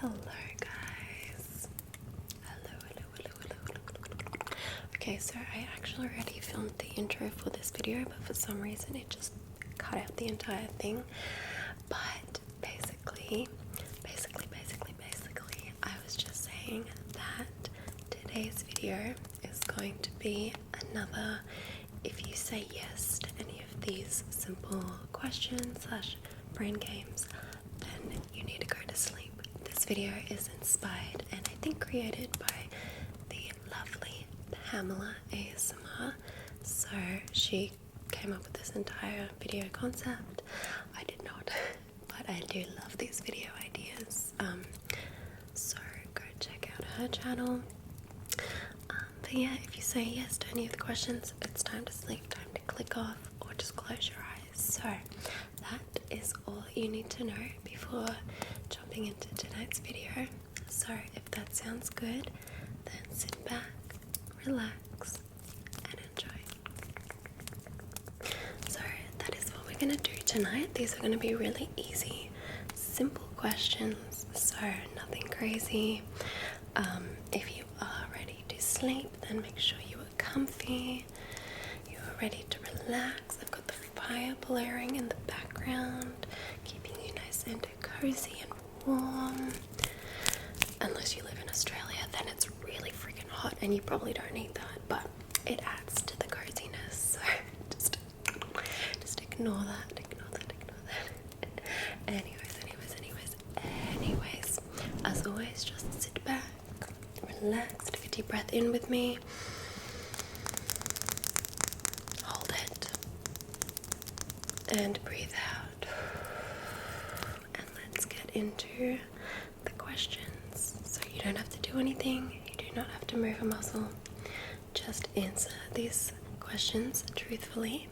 Hello guys. Hello. Okay, so I actually already filmed the intro for this video, but for some reason it just cut out the entire thing. But basically, I was just saying that today's video is going to be another if you say yes to any of these simple questions / brain games, then you need to go to sleep. This video is inspired and I think created by the lovely Pamela ASMR. So she came up with this entire video concept. I did not, but I do love these video ideas. So go check out her channel. But yeah, if you say yes to any of the questions, it's time to sleep, time to click off, or just close your eyes. So that is all you need to know before jumping into tonight's video. So if that sounds good, then sit back, relax, and enjoy. So that is what we're going to do tonight. These are going to be really easy, simple questions, so nothing crazy. If you are ready to sleep, then make sure you are comfy, you are ready to relax. I've got the fire blaring in the background, keeping you nice and cozy and warm. Unless you live in Australia, then it's really freaking hot and you probably don't need that, but it adds to the coziness. So just ignore that. Anyways, as always, just sit back, relax, take a deep breath in with me, hold it, and breathe out. And let's get into the questions. So you don't have to do anything, you do not have to move a muscle, just answer these questions truthfully.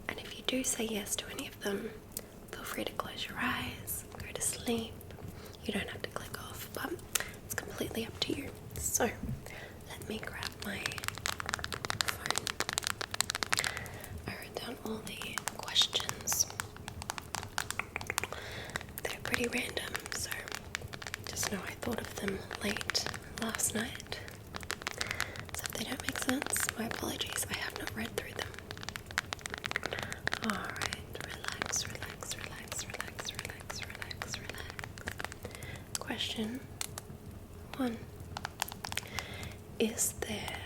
And if you do say yes to any of them, feel free to close your eyes, go to sleep. You don't have to click off, but it's completely up to you. So let me grab my phone. I wrote down all the questions. They're pretty random, so just know I thought of them late last night. So if they don't make sense, my apologies. I have not read through them. Alright, relax. Question 1. Is there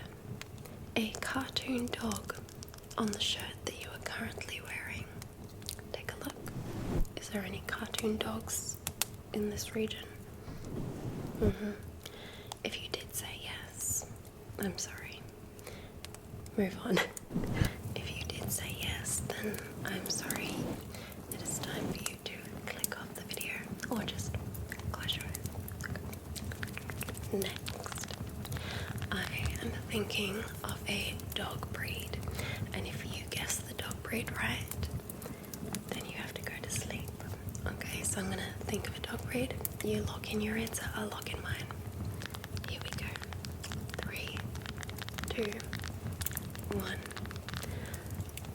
a cartoon dog on the shirt that you are currently wearing? Take a look. Is there any cartoon dogs in this region? If you did say yes, I'm sorry. Move on. If you did say yes, then I'm sorry. It is time for you to click off the video or just close your eyes. Next, I am thinking of a dog breed, and if you guess the dog breed right, then you have to go to sleep. Okay, so I'm gonna think of a dog breed. You lock in your answer, I'll lock in mine. Here we go. 3, 2, 1.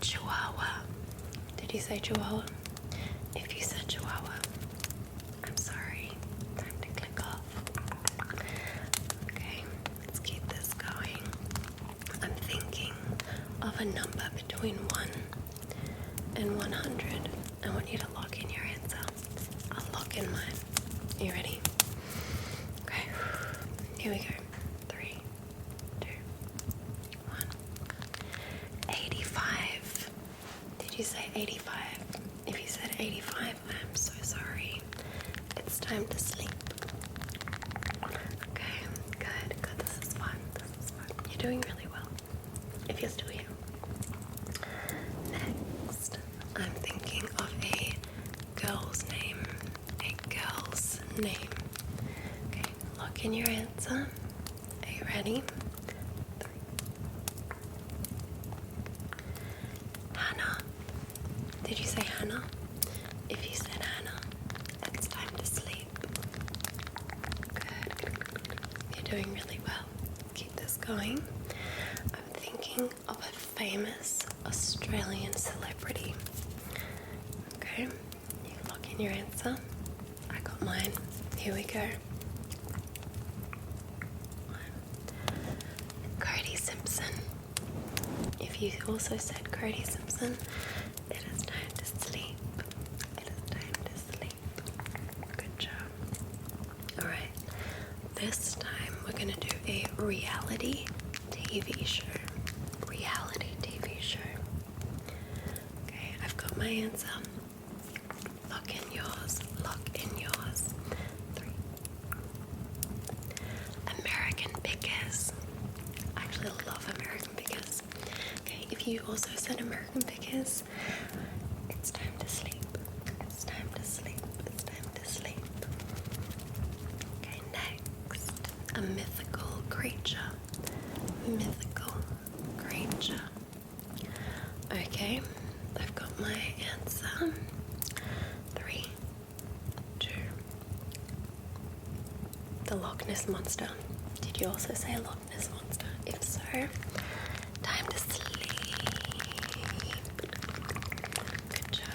Chihuahua. Did you say Chihuahua? If you said Chihuahua, I'm sorry. Time to click off. Okay, let's keep this going. I'm thinking of a number between 1 and 100. I want you to lock in your answer. I'll lock in mine. You ready? Okay, here we go. 3, 2, 1. 85. Did you say 85? If you said 85, I'm so sorry. It's time to sleep. Okay, good. This is fun. You're doing really well. If you're still here. Next, I'm thinking of a girl's name. Okay, lock in your answer. Are you ready? 3. Hannah. Did you say Hannah? If you said Hannah, it's time to sleep. Good. You're doing really well. Keep this going. I'm thinking of a famous Australian celebrity. Okay, you lock in your answer. I got mine. Here we go. you also said Cody Simpson, it is time to sleep. It is time to sleep. Good job. Alright, this time we're gonna do a reality TV show. Reality TV show. Okay, I've got my answer. Lock in yours. Lock in yours. 3. American Pickers. I actually love American Pickers. Okay, if you also said American Pickers, it's time to sleep. It's time to sleep. It's time to sleep. Okay, next. A mythical creature. Mythical creature. Okay, I've got my answer. 3, 2. The Loch Ness Monster. Did you also say Loch Ness Monster? If so, time to sleep. Good job,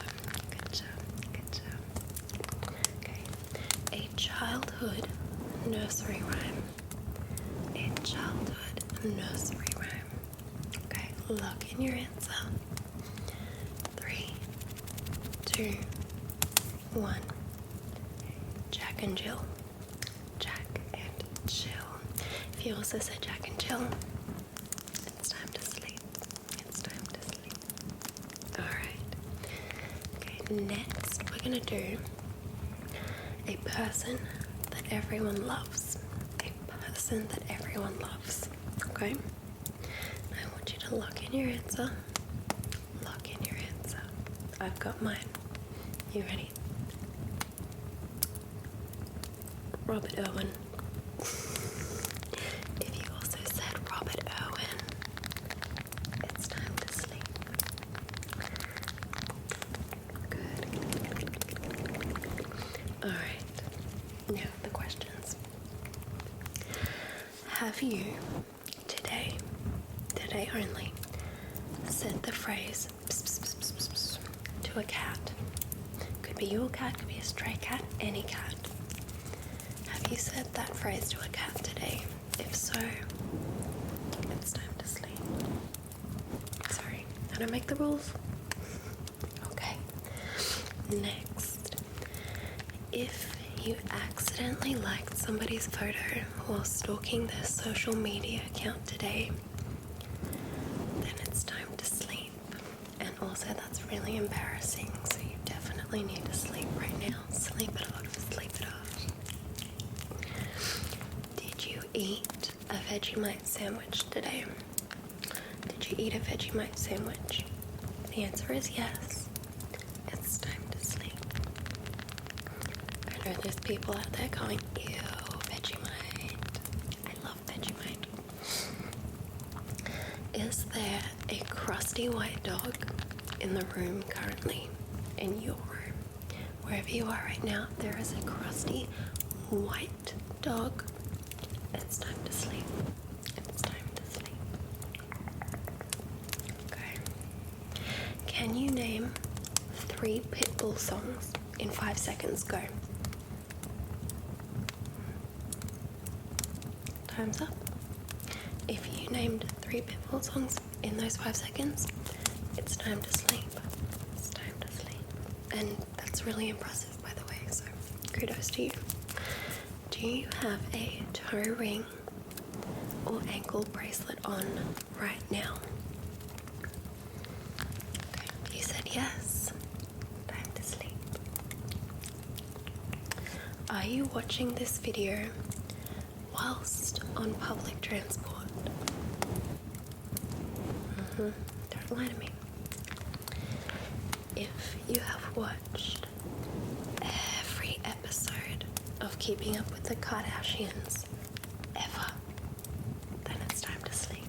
good job, good job. Okay, a childhood nursery rhyme. A childhood nursery rhyme. Okay, lock in your answer. 3, 2, 1. Jack and Jill. Jack and Jill. If you also said Jack and Jill, it's time to sleep. It's time to sleep. Alright. Okay, next we're gonna do a person that everyone loves. A person that everyone loves. Okay? I want you to lock in your answer. Lock in your answer. I've got mine. You ready? Robert Owen. If you also said Robert Owen, it's time to sleep. Good. Alright, now the questions. Have you, today only, said the phrase pss, pss, pss, pss, pss, to a cat? Could be your cat, could be a stray cat, any cat. Have you said that phrase to a cat today? If so, it's time to sleep. Sorry, I don't make the rules. Okay. Next. If you accidentally liked somebody's photo while stalking their social media account today, then it's time to sleep. And also that's really embarrassing, so you definitely need to sleep right now. Sleep it off, sleep it off. Did you eat a Vegemite sandwich today? Did you eat a Vegemite sandwich? The answer is yes. It's time to sleep. I know there's people out there going, ew, Vegemite. I love Vegemite. Is there a crusty white dog in the room currently? In your room? Wherever you are right now, there is a crusty white dog. It's time to sleep. It's time to sleep. Okay. Can you name 3 Pitbull songs in 5 seconds? Go. Time's up. If you named 3 Pitbull songs in those 5 seconds, it's time to sleep. It's time to sleep. And that's really impressive, by the way, so kudos to you. Do you have a toe ring or ankle bracelet on right now? Okay, you said yes. Time to sleep. Are you watching this video whilst on public transport? Don't lie to me. If you have watched every episode of Keeping Up with the Kardashians ever, then it's time to sleep.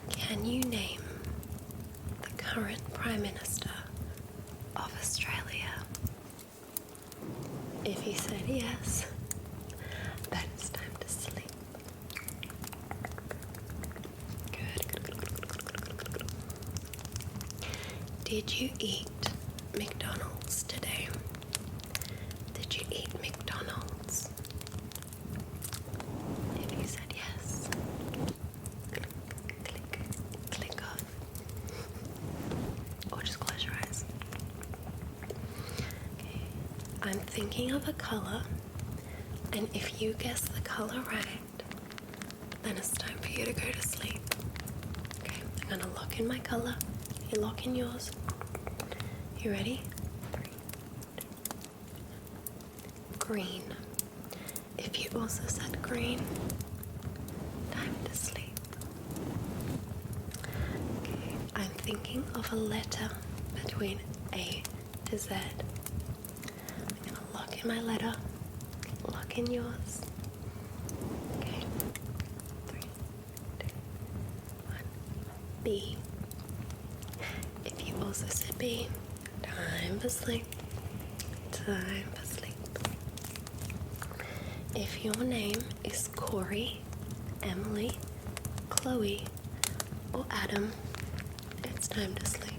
Can you name the current Prime Minister of Australia? If you said yes, then it's time to sleep. Good. Did you eat McDonald's today? Did you eat McDonald's? If you said yes. I'm thinking of a color, and if you guess the color right, then it's time for you to go to sleep. Okay, I'm gonna lock in my color. You lock in yours. You ready? 3, 2, green. If you also said green, time to sleep. Okay, I'm thinking of a letter between A to Z. I'm gonna lock in my letter, lock in yours. Okay, 3, 2, 1. B. If you also said B, time for sleep. Time for sleep. If your name is Corey, Emily, Chloe, or Adam, it's time to sleep.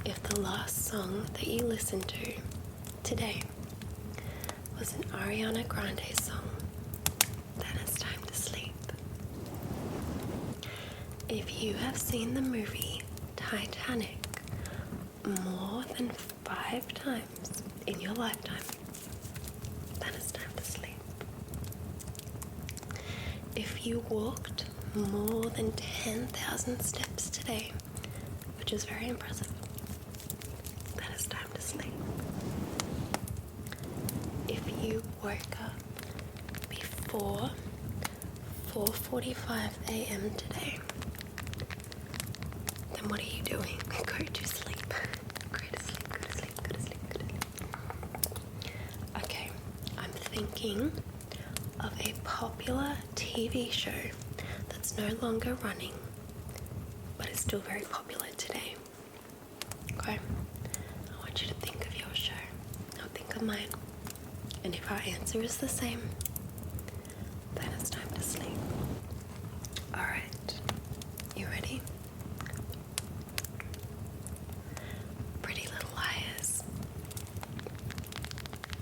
If the last song that you listened to today was an Ariana Grande song, then it's time to sleep. If you have seen the movie Titanic more than 5 times in your lifetime, then it's time to sleep. If you walked more than 10,000 steps today, which is very impressive, then it's time to sleep. If you woke up before 4:45 a.m. today, then what are you doing? Go to sleep. Go to sleep, go to sleep, go to sleep, go to sleep. Okay, I'm thinking of a popular TV show that's no longer running, but is still very popular today. Okay? I want you to think of your show. I'll think of mine. And if our answer is the same, then it's time to sleep. Alright. You ready? Pretty Little Liars.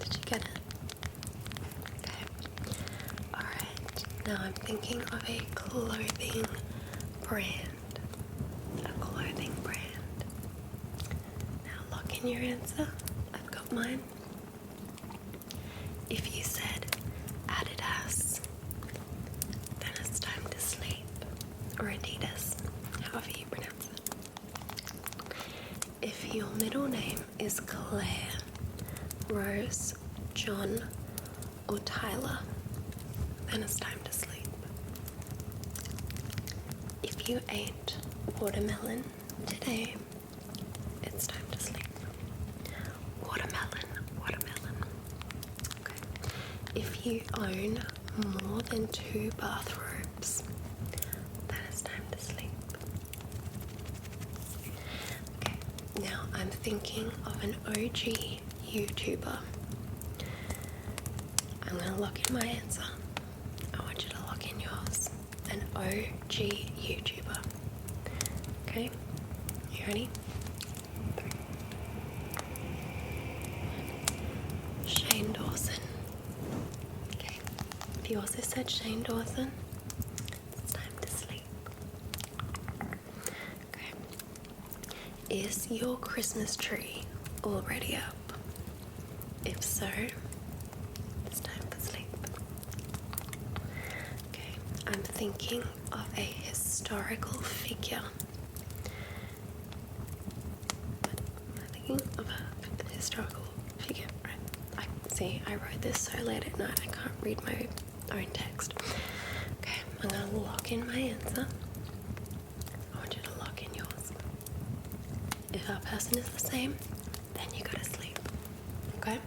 Did you get it? Okay. Alright. Now I'm thinking of a clothing brand. A clothing brand. Now lock in your answer. I've got mine. If you said Adidas, then it's time to sleep. Or Adidas, however you pronounce it. If your middle name is Claire, Rose, John, or Tyler, then it's time to sleep. If you ate watermelon today, it's time to sleep. Watermelon, watermelon. Okay. If you own more than 2 bathrobes, then it's time to sleep. Okay, now I'm thinking of an OG YouTuber. I'm gonna lock in my answer. I want you to lock in yours. An OG YouTuber. Okay, you ready? 3. Shane Dawson. Okay, if you also said Shane Dawson, it's time to sleep. Okay, is your Christmas tree already up? If so, it's time for sleep. Okay, I'm thinking of a historical figure. I'm thinking of a historical figure, right? I wrote this so late at night I can't read my own text. Okay, I'm gonna lock in my answer. I want you to lock in yours. If our person is the same, then you go to sleep. Okay?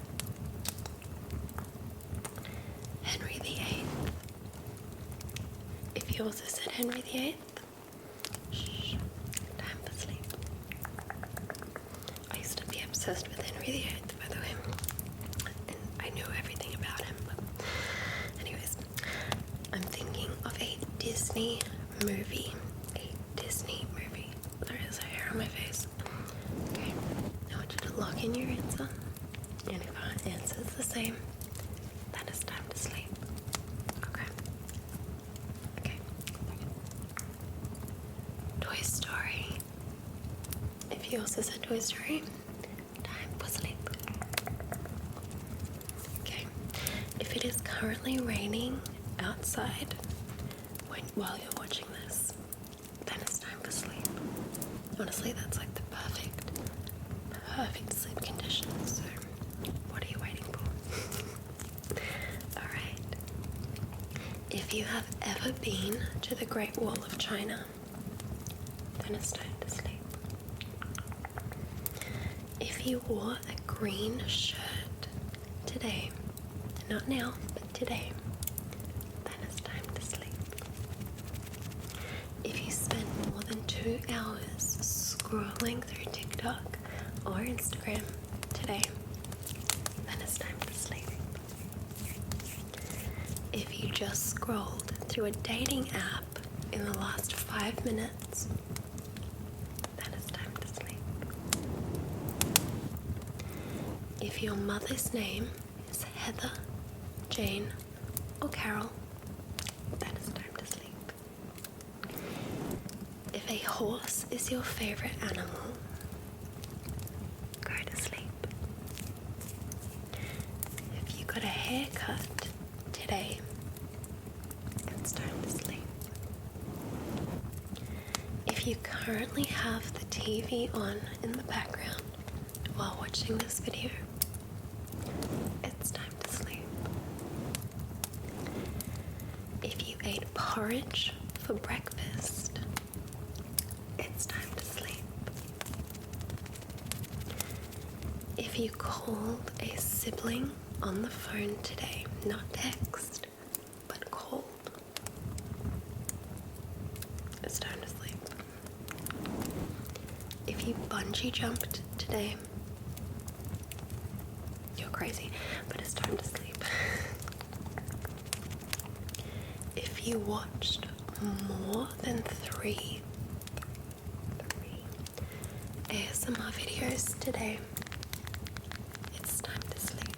Henry VIII. If you also said Henry VIII, shh, time for sleep. I used to be obsessed with Henry VIII, by the way, and I knew everything about him. But anyways, I'm thinking of a Disney movie. A Disney movie. There is a hair on my face. Okay, I want you to lock in your answer, and if our answer is the same, then it's time to sleep. Okay. Okay. Toy Story. If you also said Toy Story, time for sleep. Okay, if it is currently raining outside while you're watching this, then it's time for sleep. Honestly, that's like the perfect sleep conditions. So, what are you waiting for? Alright. If you have ever been to the Great Wall of China, then it's time to sleep. If you wore a green shirt today, not now, but today, then it's time to sleep. If you spend more than 2 hours scrolling through TikTok or Instagram today, then it's time to sleep. If you just scrolled through a dating app in the last 5 minutes, then it's time to sleep. If your mother's name is Heather, Jane, or Carol, then it's time to sleep. If a horse is your favorite animal, go to sleep. If you got a haircut today, it's time to sleep. If you currently have the TV on in the background while watching this video, it's time to sleep. If you ate porridge for breakfast, it's time to sleep. If you called a sibling on the phone today, not text, but called, it's time to sleep. If you bungee jumped today, you're crazy, but it's time to sleep. If you watched more than three ASMR videos today, it's time to sleep.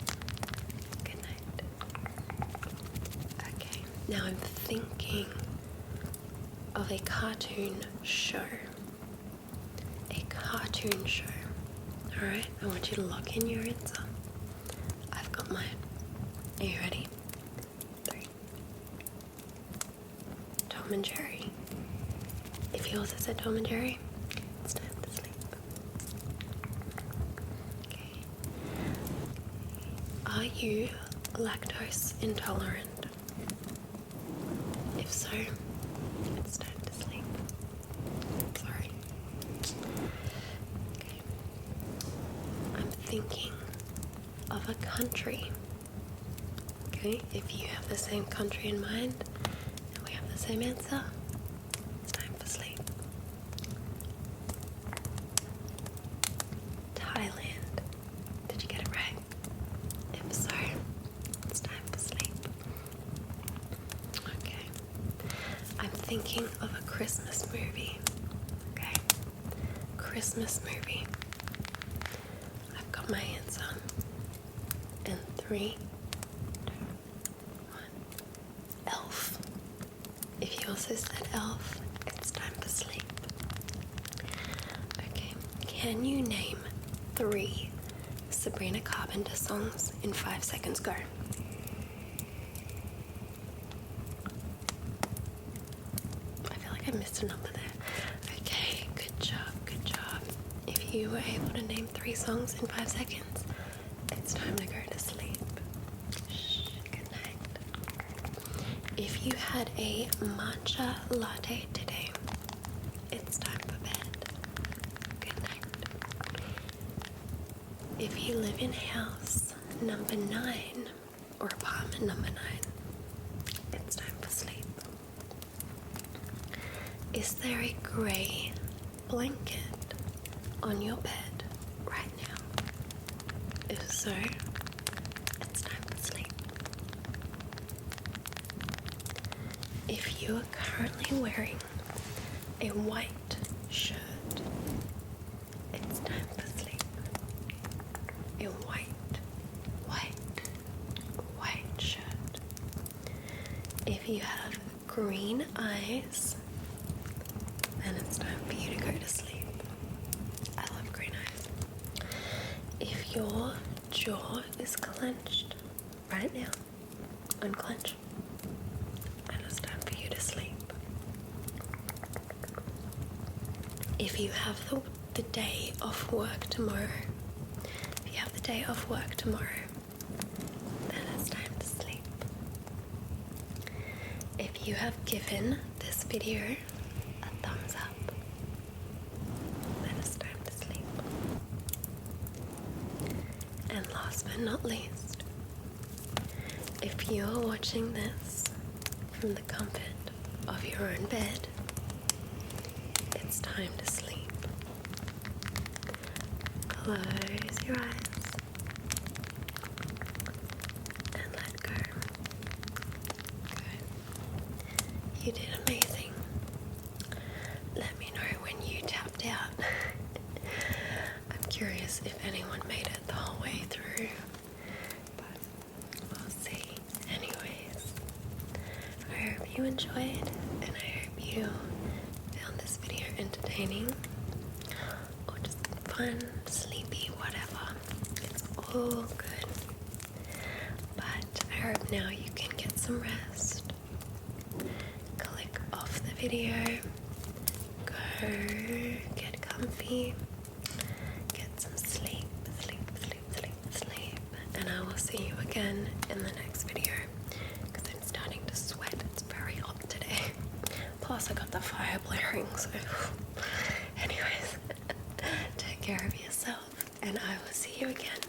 Good night. Okay, now I'm thinking of a cartoon show. A cartoon show. Alright, I want you to lock in your answer. I've got mine. Are you ready? 3. Tom and Jerry. If yours is a Tom and Jerry, it's time to sleep. Okay. Are you lactose intolerant? If so, it's time to sleep. Sorry. Okay. I'm thinking of a country. Okay, if you have the same country in mind and we have the same answer, it's time for sleep. Thailand. Did you get it right? If so, it's time for sleep. Okay. I'm thinking of a Christmas movie. Okay. Christmas movie. I've got my answer. In 3, 2, 1. Elf. If yours is that Elf, it's time for sleep. Okay. Can you name 3 Sabrina Carpenter songs in 5 seconds? Go. I feel like I missed a number there. Okay, good job, good job. If you were able to name 3 songs in 5 seconds, it's time to go to sleep. Shh, good night. If you had a matcha latte today, it's time for bed. Good night. If you live in house number 9 or apartment number 9, it's time for sleep. Is there a grey blanket on your bed right now? If so, it's time to sleep. If you are currently wearing a white shirt, it's time for sleep. A white shirt. If you have green eyes, then it's time for you to go to sleep. I love green eyes. If your jaw is clenched right now, unclench. And it's time for you to sleep. If you have the day off work tomorrow, then it's time to sleep. If you have given this video a thumbs up, then it's time to sleep. And last but not least, if you're watching this from the comfort of your own bed, it's time to sleep. Close your eyes and let go. Good. You did amazing. Let me know when you tapped out. I'm curious if anyone made it the whole way through, but we'll see. Anyways, I hope you enjoyed, and I hope you found this video entertaining or just fun, sleepy, whatever. It's all good. But I hope now you can get some rest. Click off the video. Go get comfy. Get some sleep. And I will see you again in the next video, because I'm starting to sweat. It's very hot today. Plus I got the fire blaring, so anyways, take care of yourself, and I will see you again